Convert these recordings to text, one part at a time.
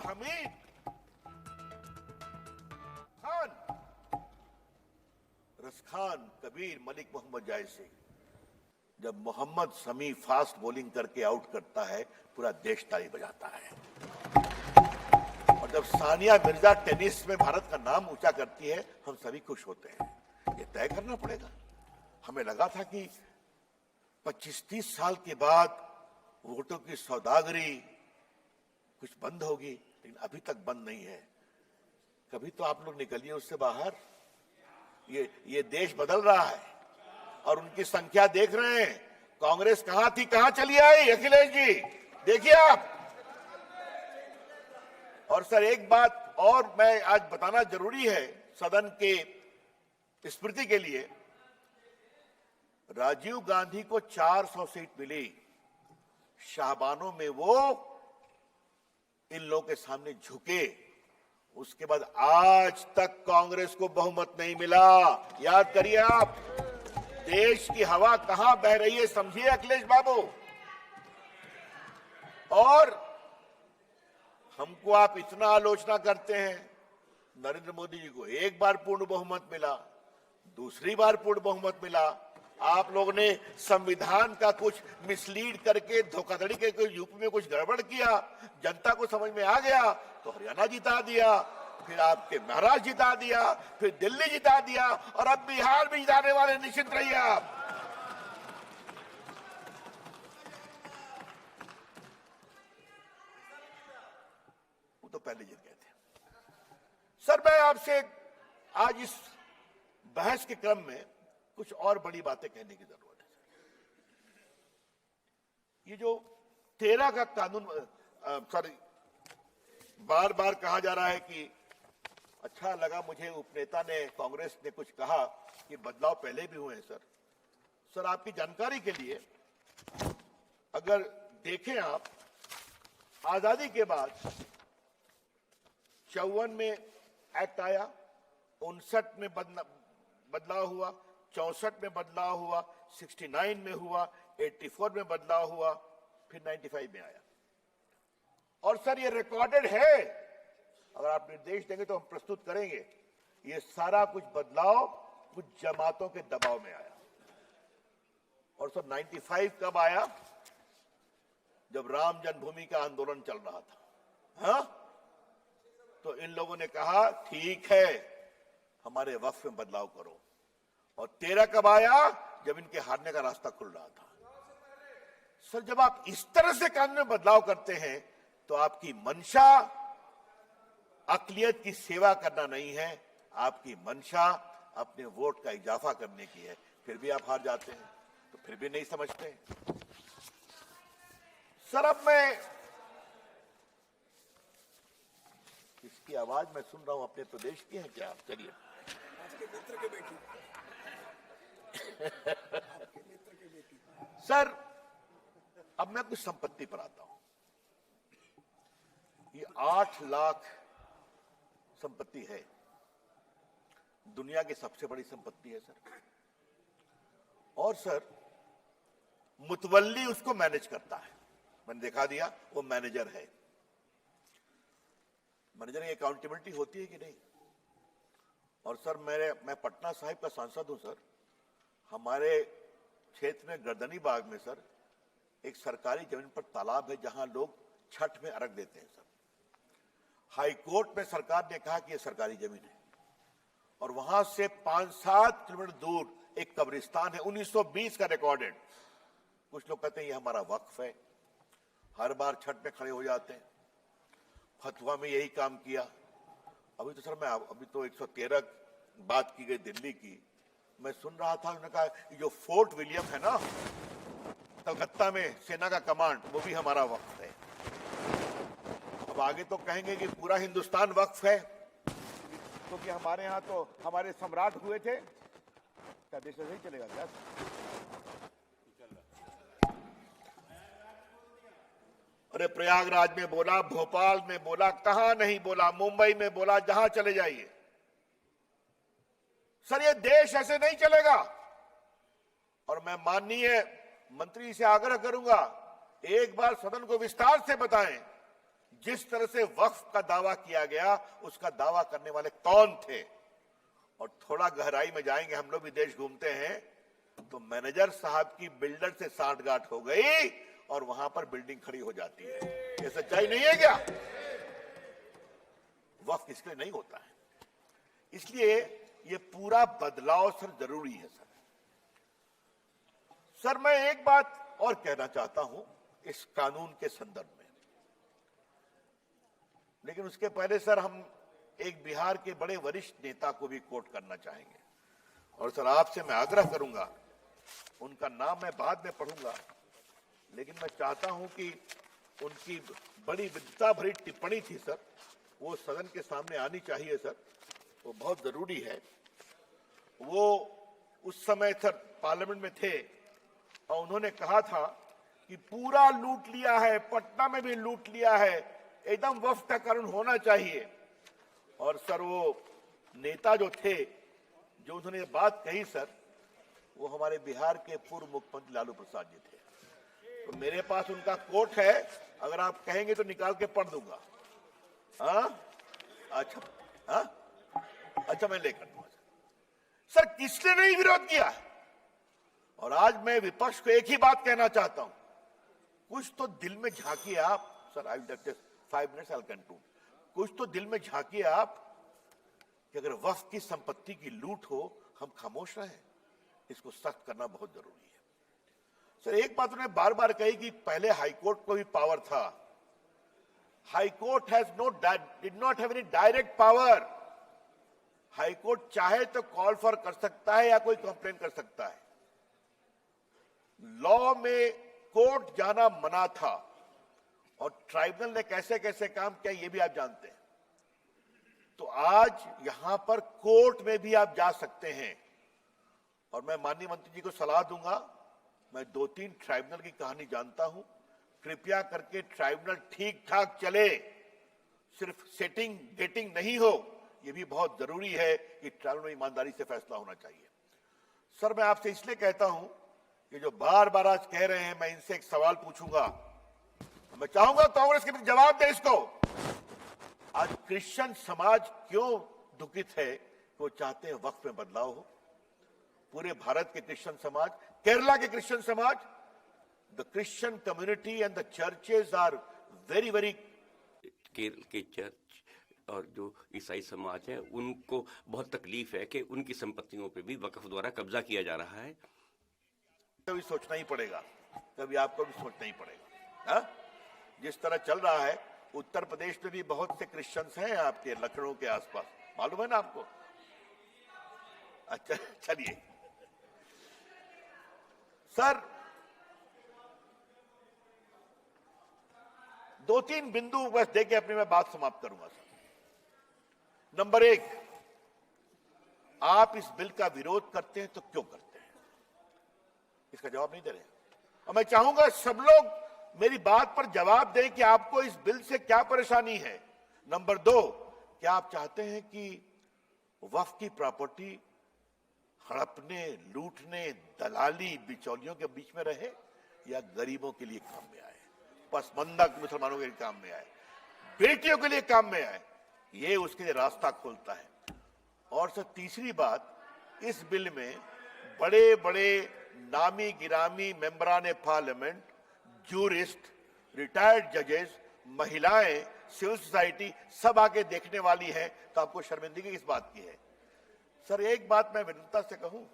हमीद खान, रसखान, कबीर, मलिक मोहम्मद जायसी। जब Mohammed Shami fast bowling करके out करता है, पूरा देश ताली बजाता है। और जब सानिया मिर्जा टेनिस में भारत का नाम ऊंचा करती है, हम सभी खुश होते हैं। ये तय करना पड़ेगा। हमें लगा था कि 25-30 साल के बाद वोटों की सौदागरी कुछ बंद होगी, लेकिन अभी तक बंद नहीं है। कभी तो आप लोग निकलिए उससे बाहर। ये देश बदल रहा है और उनकी संख्या देख रहे हैं। कांग्रेस कहां थी, कहां चली आई, अखिलेश जी देखिए आप। और सर एक बात और मैं आज बताना जरूरी है सदन के स्मृति के लिए। राजीव गांधी को 400 सीट मिली, शाहबानों में वो इन लोगों के सामने झुके। उसके बाद आज तक कांग्रेस को बहुमत नहीं मिला। याद करिए आप, देश की हवा कहां बह रही है समझिए अखिलेश बाबू। और हमको आप इतना आलोचना करते हैं। नरेंद्र मोदी जी को एक बार पूर्ण बहुमत मिला, दूसरी बार पूर्ण बहुमत मिला। आप लोगों ने संविधान का कुछ मिसलीड करके धोखाधड़ी करके यूपी में कुछ गड़बड़ किया, जनता को समझ में आ गया तो हरियाणा जिता दिया, फिर आपके महाराष्ट्र जिता दिया, फिर दिल्ली जिता दिया और अब बिहार भी जिताने वाले। निश्चित रहिए आप। वो तो पहले जीत गए थे। सर मैं आपसे आज इस बहस के क्रम में कुछ और बड़ी बातें कहने की जरूरत है। ये जो 13 का कानून, सॉरी, बार बार कहा जा रहा है कि अच्छा लगा मुझे उपनेता ने, कांग्रेस ने कुछ कहा कि बदलाव पहले भी हुए हैं। सर आपकी जानकारी के लिए अगर देखें आप, आजादी के बाद 54 में एक्ट आया, 59 में बदलाव हुआ, 64 में बदलाव हुआ, 69 में हुआ, 84 में बदलाव हुआ, फिर 95 में आया। और सर ये रिकॉर्डेड है, अगर आप निर्देश देंगे तो हम प्रस्तुत करेंगे। ये सारा कुछ बदलाव कुछ जमातों के दबाव में आया। और सर 95 कब आया? जब राम जन्मभूमि का आंदोलन चल रहा था। हाँ, तो इन लोगों ने कहा ठीक है हमारे वक्फ में बदलाव करो। और 13 कब आया? जब इनके हारने का रास्ता खुल रहा था। सर जब आप इस तरह से कानून में बदलाव करते हैं तो आपकी मंशा अक़लियत की सेवा करना नहीं है, आपकी मंशा अपने वोट का इजाफा करने की है। फिर भी आप हार जाते हैं, तो फिर भी नहीं समझते। सर अब मैं इसकी आवाज मैं सुन रहा हूं, अपने प्रदेश की है क्या आप? चलिए सर अब मैं कुछ संपत्ति पर आता हूं। ये 8 लाख संपत्ति है, दुनिया की सबसे बड़ी संपत्ति है सर। और सर मुतवल्ली उसको मैनेज करता है, मैंने दिखा दिया, वो मैनेजर है। मैनेजर की अकाउंटेबिलिटी होती है कि नहीं? और सर मैं पटना साहिब का सांसद हूं सर। हमारे क्षेत्र में गर्दनी बाग में सर एक सरकारी जमीन पर तालाब है जहां लोग छठ में अर्घ देते हैं सर। हाई कोर्ट में सरकार ने कहा कि यह सरकारी जमीन है और वहां से 5-7 किलोमीटर दूर एक कब्रिस्तान है, 1920 का रिकॉर्डेड। कुछ लोग कहते हैं ये हमारा वक्फ है, हर बार छठ में खड़े हो जाते हैं। फतवा में यही काम किया। अभी तो सर अभी तो 113 बात की गई दिल्ली की, मैं सुन रहा था, उन्होंने कहा जो फोर्ट विलियम है ना कलकत्ता में सेना का कमांड, वो भी हमारा वक्फ है। अब आगे तो कहेंगे कि पूरा हिंदुस्तान वक्फ है, क्योंकि हमारे यहाँ तो हमारे सम्राट हुए थे। क्या देश ऐसे ही चलेगा क्या? अरे प्रयागराज में बोला, भोपाल में बोला, कहां नहीं बोला, मुंबई में बोला, जहां चले जाइए। सर ये देश ऐसे नहीं चलेगा। और मैं माननीय मंत्री से आग्रह करूंगा, एक बार सदन को विस्तार से बताएं जिस तरह से वक्फ का दावा किया गया, उसका दावा करने वाले कौन थे। और थोड़ा गहराई में जाएंगे, हम लोग भी देश घूमते हैं, तो मैनेजर साहब की बिल्डर से सांठगांठ हो गई और वहां पर बिल्डिंग खड़ी हो जाती है। ये सच्चाई नहीं है क्या? वक्फ इसके लिए नहीं होता है। इसलिए ये पूरा बदलाव सर जरूरी है। सर मैं एक बात और कहना चाहता हूं इस कानून के संदर्भ में, लेकिन उसके पहले सर हम एक बिहार के बड़े वरिष्ठ नेता को भी कोट करना चाहेंगे। और सर आपसे मैं आग्रह करूंगा, उनका नाम मैं बाद में पढ़ूंगा, लेकिन मैं चाहता हूं कि उनकी बड़ी विद्वता भरी टिप्पणी थी सर, वो सदन के सामने आनी चाहिए सर, वो बहुत जरूरी है। वो उस समय सर पार्लियामेंट में थे और उन्होंने कहा था कि पूरा लूट लिया है, पटना में भी लूट लिया है, एकदम वक्फ का कानून होना चाहिए। और सर वो नेता जो थे, जो उन्होंने ये बात कही सर, वो हमारे बिहार के पूर्व मुख्यमंत्री लालू प्रसाद जी थे। तो मेरे पास उनका कोट है, अगर आप कहेंगे तो निकाल के पढ़ दूंगा। अच्छा मैं लेकर दूंगा। सर किसने नहीं विरोध किया? और आज मैं विपक्ष को एक ही बात कहना चाहता हूं, कुछ तो दिल में झांकिए आप। Sir I will take 5 minutes, I conclude. कुछ तो दिल में झांकिए आप कि अगर वक्फ की संपत्ति की लूट हो, हम खामोश रहें। इसको सख्त करना बहुत जरूरी है। सर एक बात उन्होंने बार बार कही कि पहले हाईकोर्ट को भी पावर था। High court did not have any direct power. High court चाहे तो कॉल फॉर कर सकता है या कोई कंप्लेन कर सकता है। लॉ में कोर्ट जाना मना था और ट्राइब्यूनल ने कैसे कैसे काम किया ये भी आप जानते हैं। तो आज यहां पर कोर्ट में भी आप जा सकते हैं। और मैं माननीय मंत्री जी को सलाह दूंगा, मैं 2-3 ट्राइब्यूनल की कहानी जानता हूं, कृपया करके ट्राइब्यूनल ठीक ठाक चले, सिर्फ सेटिंग गेटिंग नहीं हो। यह भी बहुत जरूरी है कि ट्राइब्यूनल में ईमानदारी से फैसला होना चाहिए। सर मैं आपसे इसलिए कहता हूं, ये जो बार बार आज कह रहे हैं, मैं इनसे एक सवाल पूछूंगा, मैं चाहूंगा कांग्रेस के जवाब दे इसको। आज क्रिश्चियन समाज क्यों दुखित है? वो चाहते हैं वक्फ में बदलाव हो। पूरे भारत के क्रिश्चियन समाज, केरला के क्रिश्चियन समाज, the Christian community and the churches are very very. Kerala के चर्च और जो ईसाई समाज है, उनको बहुत तकलीफ है कि उनकी संपत्तियों पे भी वक्फ द्वारा कब्जा किया जा रहा है। कभी सोचना ही पड़ेगा, कभी आपको भी सोचना ही पड़ेगा। हा? जिस तरह चल रहा है, उत्तर प्रदेश में भी बहुत से क्रिश्चियंस हैं आपके लखनऊ के आसपास, मालूम है ना आपको? अच्छा चलिए सर, 2-3 बिंदु बस देके अपनी मैं बात समाप्त करूंगा सर। नंबर 1, आप इस बिल का विरोध करते हैं तो क्यों करते हैं? इसका जवाब नहीं दे रहे। और मैं चाहूंगा सब लोग मेरी बात पर जवाब दें कि आपको इस बिल से क्या परेशानी है। नंबर 2, क्या आप चाहते हैं कि वक्फ की प्रॉपर्टी हड़पने, लूटने, दलाली, बिचौलियों के बीच में रहे, या गरीबों के लिए काम में आए, पसमंदा मुसलमानों के लिए काम में आए, बेटियों के लिए काम में आए? ये उसके लिए रास्ता खोलता है। और सर तीसरी बात, इस बिल में बड़े बड़े नामी गिरामी मेंबरान पार्लियामेंट, जूरिस्ट, रिटायर्ड जजेस, महिलाएं, सिविल सोसाइटी सब आके देखने वाली है। तो आपको शर्मिंदगी किस बात की है? सर एक बात मैं विनम्रता से कहूं,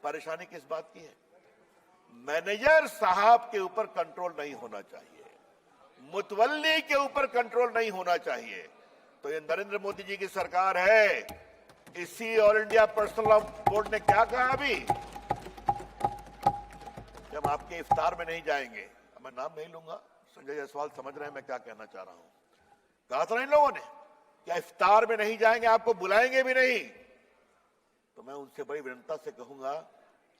परेशानी किस बात की है? मैनेजर साहब के ऊपर कंट्रोल नहीं होना चाहिए, मुतवल्ली के ऊपर कंट्रोल नहीं होना चाहिए। तो ये नरेंद्र मोदी जी की सरकार है। इसी all India personal law board ने क्या कहा अभी, जब आपके इफ्तार में नहीं जाएंगे, मैं नाम नहीं लूंगा, संजय जायसवाल समझ रहे हैं मैं क्या कहना चाह रहा हूं। कहा था इन लोगों ने क्या इफ्तार में नहीं जाएंगे, आपको बुलाएंगे भी नहीं। तो मैं उनसे बड़ी विनम्रता से कहूंगा,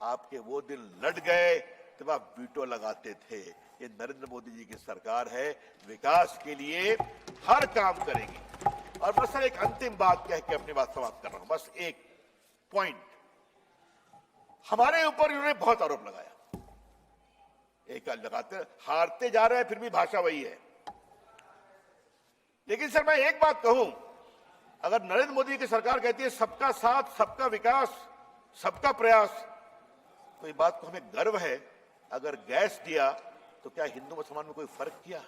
आपके वो दिन लट गए जब आप वीटो लगाते थे। ये नरेंद्र मोदी जी की सरकार है, विकास के लिए हर काम करेगी। और बस सर एक अंतिम बात कह के अपनी बात समाप्त कर रहा हूं, बस एक पॉइंट। हमारे ऊपर इन्होंने बहुत आरोप लगाया, एक लगाते हारते जा रहे हैं, फिर भी भाषा वही है। लेकिन सर मैं एक बात कहूं, अगर नरेंद्र मोदी की सरकार कहती है सबका साथ, सबका विकास, सबका प्रयास, तो ये बात को हमें गर्व है। अगर गैस दिया तो क्या हिंदू मुसलमान में कोई फर्क किया?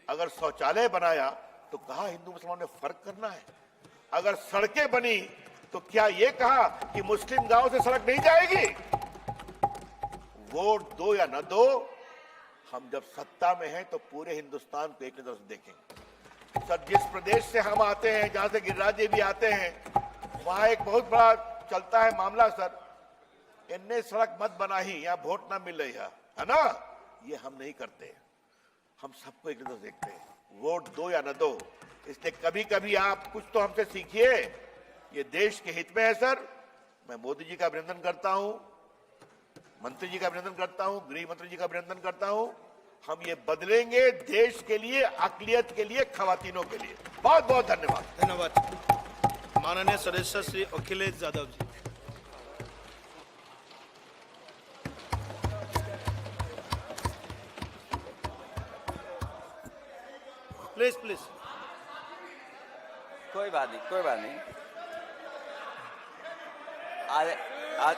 अगर शौचालय बनाया तो कहा हिंदू मुसलमान में फर्क करना है? अगर सड़कें बनी तो क्या ये कहा कि मुस्लिम गांव से सड़क नहीं जाएगी? वोट दो या न दो, हम जब सत्ता में हैं तो पूरे हिंदुस्तान को एक नजर से देखेंगे। सर जिस प्रदेश से हम आते हैं, जहां से गिरिराज जी भी आते हैं, वहां एक बहुत बड़ा चलता है मामला सर, इनने सड़क मत बनाई, यहाँ वोट ना मिल रही है ना? ये हम नहीं करते, हम सबको एक नजर देखते हैं, वोट दो या न दो। इसलिए कभी कभी आप कुछ तो हमसे सीखिए, ये देश के हित में है सर। मैं मोदी जी का अभिनंदन करता हूं, मंत्री जी का अभिनंदन करता हूं, गृह मंत्री जी का अभिनंदन करता हूं। हम ये बदलेंगे देश के लिए, अकलियत के लिए, खवातीनों के लिए। बहुत बहुत धन्यवाद। धन्यवाद। माननीय सदस्य श्री अखिलेश यादव जी। Please please. कोई बात नहीं, कोई बात नहीं। आज